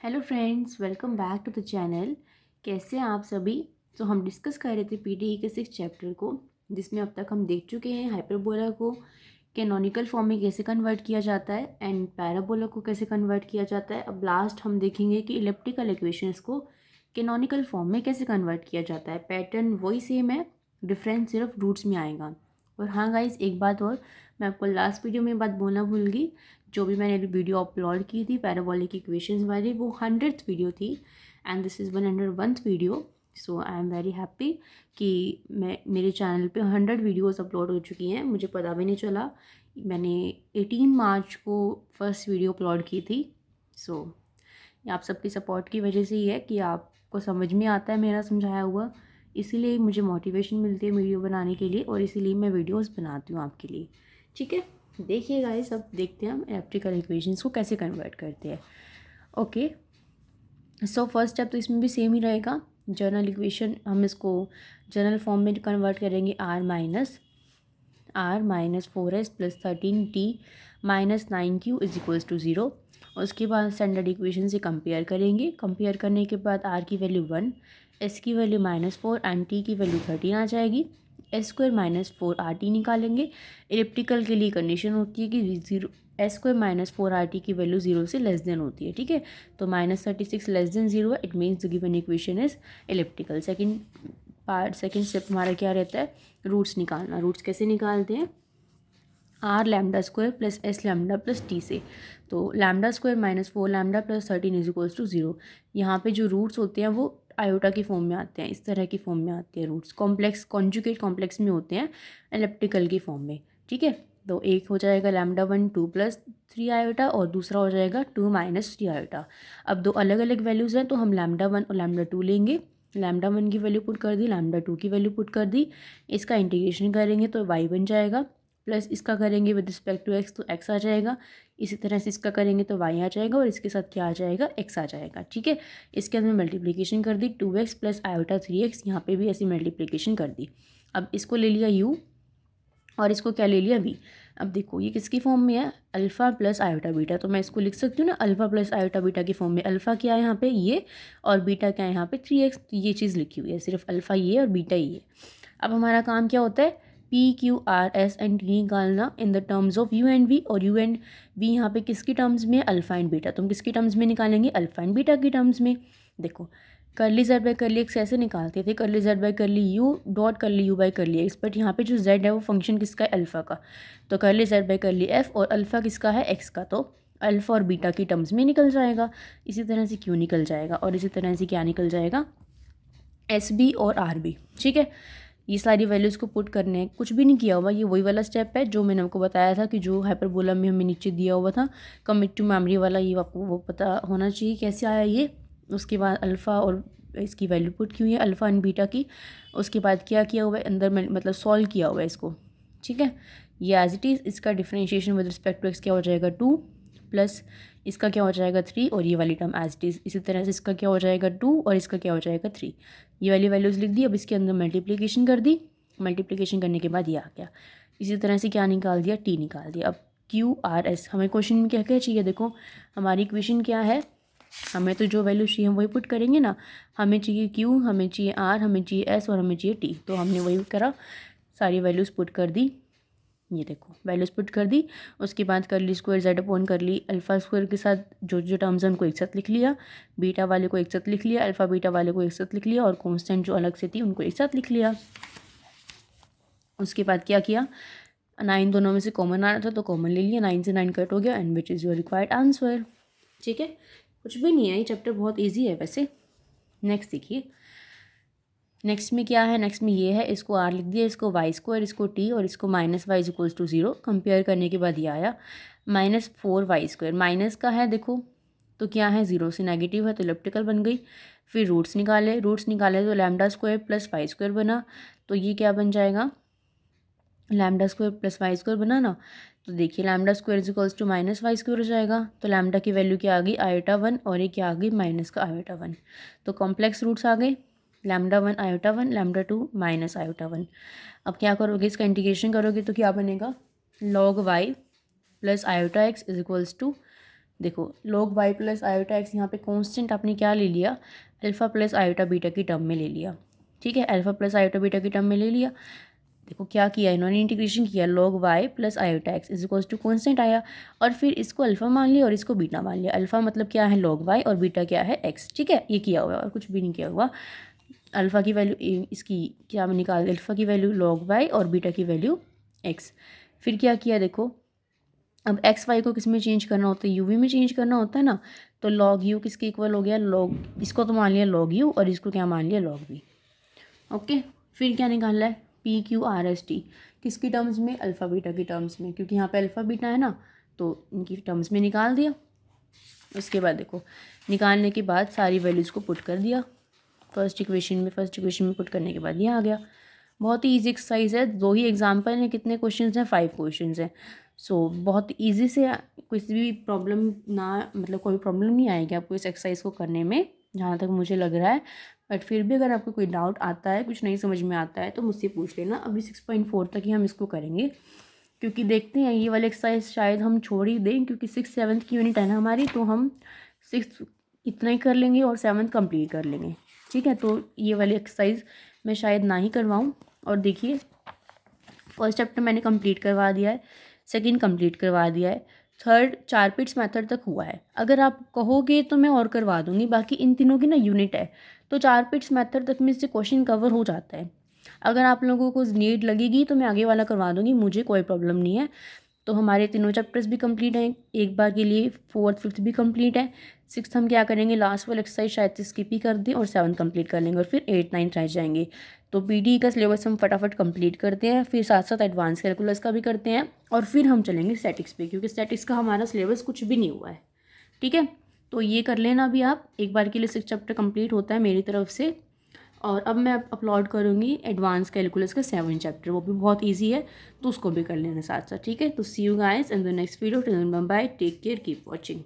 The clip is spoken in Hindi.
Hello friends, welcome back to the channel. कैसे हैं आप सभी। तो हम डिस्कस कर रहे थे पीटीई के 6 चैप्टर को, जिसमें अब तक हम देख चुके हैं हाइपरबोला को कैनोनिकल फॉर्म में कैसे कन्वर्ट किया जाता है एंड पैराबोला को कैसे कन्वर्ट किया जाता है। अब लास्ट हम देखेंगे कि इलिप्टिकल इक्वेशंस को कैनोनिकल फॉर्म में कैसे कन्वर्ट किया जाता है। पैटर्न वही सेम है, डिफरेंस सिर्फ रूट्स में आएगा। और हाँ गाइस, एक बात और, मैं आपको लास्ट वीडियो में बात बोलना भूल गई। जो भी मैंने वीडियो अपलोड की थी पैराबोलिक इक्वेशंस वाली, वो 100th वीडियो थी and this is 101th video. So I am very happy कि मेरे चैनल पे 100 वीडियोस अपलोड हो चुकी हैं। मुझे पता भी नहीं चला, मैंने 18 मार्च को फर्स्ट वीडियो अपलोड की थी। सो ये आप सबकी सपोर्ट की वजह से ही है कि आपको समझ में आता है मेरा समझाया हुआ, इसीलिए मुझे मोटिवेशन मिलती है वीडियो बनाने के लिए और इसीलिए मैं वीडियोस बनाती हूँ आपके लिए। ठीक है, देखिए गाइस, अब देखते हैं हम इलेक्ट्रिकल इक्वेशंस को कैसे कन्वर्ट करते हैं। ओके, सो फर्स्ट स्टेप तो इसमें भी सेम ही रहेगा। जनरल इक्वेशन हम इसको जनरल फॉर्म में कन्वर्ट करेंगे। R minus 4s plus 13t minus 9q is equals to 0। उसके बाद स्टैंडर्ड इक्वेशन से कंपेयर करेंगे। कंपेयर करने के बाद आर की वैल्यू 1, एस की वैल्यू -4 एंड टी की वैल्यू 13 आ जाएगी। एस स्क्वायर -4 RT निकालेंगे। इलिप्टिकल के लिए कंडीशन होती है कि जीरो एस स्क्वायर -4 RT की वैल्यू 0 से लेस देन होती है। ठीक है, तो -36 लेस देन 0 है, it means the given equation is elliptical. Second step हमारा क्या रहता है, रूट्स निकालना। रूट्स कैसे निकालते हैं, R lambda square plus S lambda plus T से। तो lambda square -4 lambda plus 13 is equals to 0। यहाँ पे जो रूट्स होते हैं वो आयोटा की फॉर्म में आते हैं, इस तरह की फॉर्म में आते हैं रूट्स। कॉम्प्लेक्स कॉन्जुगेट कॉम्प्लेक्स में होते हैं एलिप्टिकल की फॉर्म में। ठीक है, तो एक हो जाएगा λ1 2 + 3 आयोटा और दूसरा हो जाएगा 2 - 3 आयोटा। अब दो अलग अलग वैल्यूज़ हैं तो हम λ1 और λ2 लेंगे। λ1 की वैल्यू पुट कर दी, λ2 की वैल्यू पुट कर दी। इसका इंटीग्रेशन करेंगे तो y बन जाएगा, प्लस इसका करेंगे विद रिस्पेक्ट टू x तो x आ जाएगा। इसी तरह से इसका करेंगे तो y आ जाएगा और इसके साथ क्या आ जाएगा, x आ जाएगा। ठीक है, इसके अंदर मल्टीप्लिकेशन कर दी, 2x प्लस आयोटा 3x, यहाँ पे भी ऐसी मल्टीप्लिकेशन कर दी। अब इसको ले लिया u और इसको क्या ले लिया v। अब देखो ये किसकी फॉर्म में है, अल्फ़ा प्लस आयोटा बीटा, तो मैं इसको लिख सकती हूँ ना अल्फ़ा प्लस आयोटा बीटा की फॉर्म में। अल्फ़ा क्या है यहाँ पे ये, और बीटा क्या है यहाँ पे 3x। तो ये चीज़ लिखी हुई है, सिर्फ अल्फ़ा ये और बीटा ये। अब हमारा काम क्या होता है, PQRS एंड T निकालना in the terms of U and V। और U एंड V यहाँ पे किसकी टर्म्स में है, अल्फ़ा एंड बीटा। तो हम किसकी टर्म्स में निकालेंगे, अल्फ़ा एंड बीटा की टर्म्स में। देखो करली जेड बाई करली एक्स ऐसे निकालते थे, curly Z by curly U dot curly U by curly X. But यहाँ पे जो जेड है वो फंक्शन किसका है, अल्फ़ा का। तो करली जेड बाई करली एफ और अल्फ़ा किसका है, एक्स का। तो अल्फ़ा और बीटा की टर्म्स में निकल जाएगा। इसी तरह से क्यू निकल जाएगा और इसी तरह से क्या निकल जाएगा, एस बी और आर बी। ठीक है, ये सारी वैल्यूज़ को पुट करने हैं, कुछ भी नहीं किया हुआ। ये वही वाला स्टेप है जो मैंने आपको बताया था कि जो हाइपरबोला में हमें नीचे दिया हुआ था कमिट टू मेमोरी वाला, ये आपको वो पता होना चाहिए कैसे आया ये। उसके बाद अल्फ़ा और इसकी वैल्यू पुट की हुई है, अल्फ़ा एंड बीटा की। उसके बाद क्या किया हुआ है अंदर में, मतलब सॉल्व किया हुआ है इसको। ठीक है, ये एज इट इज़। इसका differentiation with respect to X क्या हो जाएगा 2 प्लस इसका क्या हो जाएगा 3 और ये वाली टर्म एज इट इज़। इसी तरह से इसका क्या हो जाएगा 2 और इसका क्या हो जाएगा 3। ये वाली वैल्यूज़ लिख दी। अब इसके अंदर मल्टीप्लिकेशन कर दी, मल्टीप्लिकेशन करने के बाद ये आ गया। इसी तरह से क्या निकाल दिया, टी निकाल दिया। अब QRS हमें क्वेश्चन में क्या क्या चाहिए, देखो हमारी इक्वेशन क्या है, हमें तो जो वैल्यू चाहिए हम वही पुट करेंगे ना। हमें चाहिए Q, हमें चाहिए R, हमें चाहिए S और हमें चाहिए T। तो हमने वही करा, सारी वैल्यूज़ पुट कर दी। ये देखो वैल्यूज़ पुट कर दी। उसके बाद कर ली स्क्वायर जेड अपॉन कर ली अल्फ़ा स्क्वायर के साथ जो जो टर्म्स हैं उनको एक साथ लिख लिया, बीटा वाले को एक साथ लिख लिया, अल्फ़ा बीटा वाले को एक साथ लिख लिया और कांस्टेंट जो अलग से थी उनको एक साथ लिख लिया। उसके बाद क्या किया, 9 दोनों में से कॉमन आ रहा था तो कॉमन ले लिया, 9 से 9 कट हो गया and which is your required answer. ठीक है, कुछ भी नहीं है, ये चैप्टर बहुत ईजी है वैसे। नेक्स्ट देखिए, नेक्स्ट में क्या है, नेक्स्ट में ये है, इसको आर लिख दिया, इसको वाई स्क्वायर, इसको टी और इसको -y इक्वल्स टू 0। कंपेयर करने के बाद ये आया -4y²। माइनस का है देखो, तो क्या है 0 से नेगेटिव है तो इलिप्टिकल बन गई। फिर रूट्स निकाले तो lambda square plus Y square बना, तो ये क्या बन जाएगा, lambda square plus Y square बना ना। तो देखिए lambda square is equals to -y² हो जाएगा। तो लैम्डा की वैल्यू क्या आ गई, आयोटा 1 और ये क्या आ गई, माइनस का आयोटा 1। तो कॉम्प्लेक्स रूट्स आ गए, λ1 आयोटा 1, λ2 माइनस आयोटा 1। अब क्या करोगे, इसका इंटीग्रेशन करोगे तो क्या बनेगा, log y plus iota x is equals to देखो log y plus iota X यहाँ पे कांस्टेंट आपने क्या ले लिया, अल्फ़ा प्लस आयोटा बीटा की टर्म में ले लिया। ठीक है, अल्फ़ा प्लस आयोटा बीटा की टर्म में ले लिया। देखो क्या किया इन्होंने, इंटीग्रेशन किया log y plus iota X is equals to constant आया, और फिर इसको अल्फ़ा मान लिया और इसको बीटा मान लिया। अल्फ़ा मतलब क्या है log y और बीटा क्या है x। ठीक है, ये किया हुआ है और कुछ भी नहीं किया हुआ। अल्फ़ा की वैल्यू इसकी क्या निकाल, अल्फ़ा की वैल्यू log y और बीटा की वैल्यू x। फिर क्या किया देखो, अब एक्स वाई को किस में चेंज करना होता है, यू वी में चेंज करना होता है ना। तो लॉग यू किसके इक्वल हो गया, लॉग इसको तो मान लिया लॉग यू और इसको क्या मान लिया लॉग वी। ओके, फिर क्या निकालना है, P Q R S T किसकी टर्म्स में, अल्फ़ा बीटा की टर्म्स में, क्योंकि यहाँ पे अल्फ़ा बीटा है ना, तो इनकी टर्म्स में निकाल दिया। उसके बाद देखो निकालने के बाद सारी वैल्यूज़ को पुट कर दिया फर्स्ट इक्वेशन में पुट करने के बाद ये आ गया। बहुत ही ईजी एक्सरसाइज है, 2 ही एग्जाम्पल हैं, कितने क्वेश्चंस हैं, 5 क्वेश्चंस हैं। सो बहुत ईजी से कुछ भी प्रॉब्लम ना, मतलब कोई प्रॉब्लम नहीं आएगी आपको इस एक्सरसाइज को करने में, जहाँ तक मुझे लग रहा है। बट फिर भी अगर आपको कोई डाउट आता है, कुछ नहीं समझ में आता है, तो मुझसे पूछ लेना। अभी 6.4 तक ही हम इसको करेंगे, क्योंकि देखते हैं ये वाले एक्सरसाइज शायद हम छोड़ ही दें, क्योंकि 6-7 की यूनिट है ना हमारी, तो हम 6 इतना ही कर लेंगे और 7 कंप्लीट कर लेंगे। ठीक है, तो ये वाली एक्सरसाइज मैं शायद ना ही करवाऊँ। और देखिए फर्स्ट चैप्टर मैंने कंप्लीट करवा दिया है, सेकंड कंप्लीट करवा दिया है, थर्ड 4 पिट्स मेथड तक हुआ है। अगर आप कहोगे तो मैं और करवा दूँगी, बाकी इन तीनों की ना यूनिट है, तो 4 पिट्स मेथड तक में से क्वेश्चन कवर हो जाता है। अगर आप लोगों को नीड लगेगी तो मैं आगे वाला करवा दूँगी, मुझे कोई प्रॉब्लम नहीं है। तो हमारे तीनों चैप्टर्स भी कंप्लीट हैं एक बार के लिए, 4th 5th भी कंप्लीट है। 6th हम क्या करेंगे, लास्ट वाला एक्सरसाइज शायद से स्किप ही कर दें और 7 कंप्लीट कर लेंगे और फिर 8 9 रह जाएंगे। तो पीटी का सिलेबस हम फटाफट कंप्लीट करते हैं, फिर साथ साथ एडवांस कैलकुलस का भी करते हैं, और फिर हम चलेंगे स्टैटिक्स पे, क्योंकि स्टैटिक्स का हमारा सिलेबस कुछ भी नहीं हुआ है। ठीक है, तो ये कर लेना अभी आप, एक बार के लिए 6 चैप्टर कंप्लीट होता है मेरी तरफ से। और अब मैं अपलोड करूँगी एडवांस कैलकुलस का 7 चैप्टर, वो भी बहुत ईजी है, तो उसको भी कर लेना साथ साथ। ठीक है, तो see you guys in the next video, till then bye, take care, keep watching.